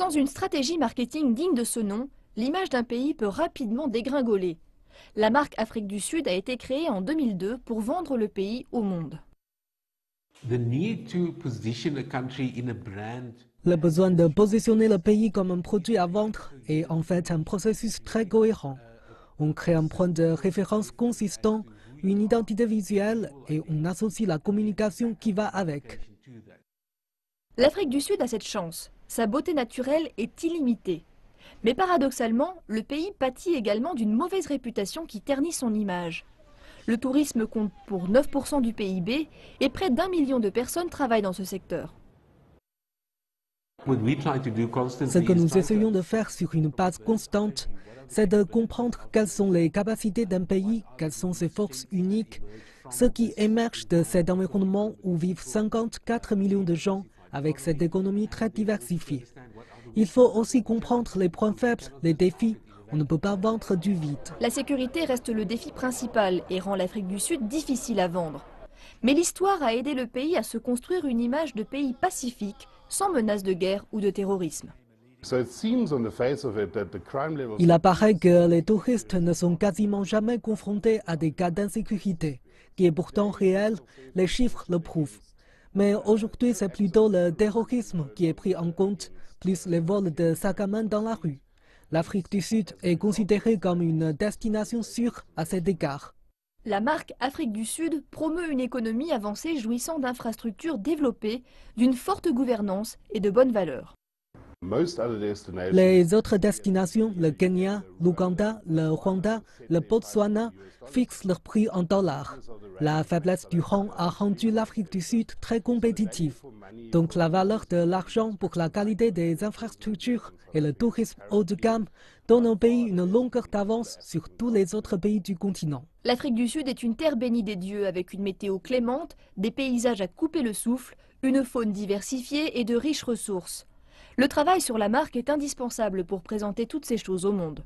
Sans une stratégie marketing digne de ce nom, l'image d'un pays peut rapidement dégringoler. La marque Afrique du Sud a été créée en 2002 pour vendre le pays au monde. Le besoin de positionner le pays comme un produit à vendre est en fait un processus très cohérent. On crée un point de référence consistant, une identité visuelle et on associe la communication qui va avec. L'Afrique du Sud a cette chance. Sa beauté naturelle est illimitée. Mais paradoxalement, le pays pâtit également d'une mauvaise réputation qui ternit son image. Le tourisme compte pour 9% du PIB et près d'1 million de personnes travaillent dans ce secteur. Ce que nous essayons de faire sur une base constante, c'est de comprendre quelles sont les capacités d'un pays, quelles sont ses forces uniques, ce qui émerge de cet environnement où vivent 54 millions de gens avec cette économie très diversifiée. Il faut aussi comprendre les points faibles, les défis. On ne peut pas vendre du vide. La sécurité reste le défi principal et rend l'Afrique du Sud difficile à vendre. Mais l'histoire a aidé le pays à se construire une image de pays pacifique, sans menace de guerre ou de terrorisme. Il apparaît que les touristes ne sont quasiment jamais confrontés à des cas d'insécurité, qui est pourtant réel, les chiffres le prouvent. Mais aujourd'hui, c'est plutôt le terrorisme qui est pris en compte, plus les vols de sacs à main dans la rue. L'Afrique du Sud est considérée comme une destination sûre à cet égard. La marque Afrique du Sud promeut une économie avancée jouissant d'infrastructures développées, d'une forte gouvernance et de bonnes valeurs. Les autres destinations, le Kenya, l'Ouganda, le Rwanda, le Botswana, fixent leurs prix en dollars. La faiblesse du rand a rendu l'Afrique du Sud très compétitive. Donc la valeur de l'argent pour la qualité des infrastructures et le tourisme haut de gamme donne au pays une longueur d'avance sur tous les autres pays du continent. L'Afrique du Sud est une terre bénie des dieux avec une météo clémente, des paysages à couper le souffle, une faune diversifiée et de riches ressources. Le travail sur la marque est indispensable pour présenter toutes ces choses au monde.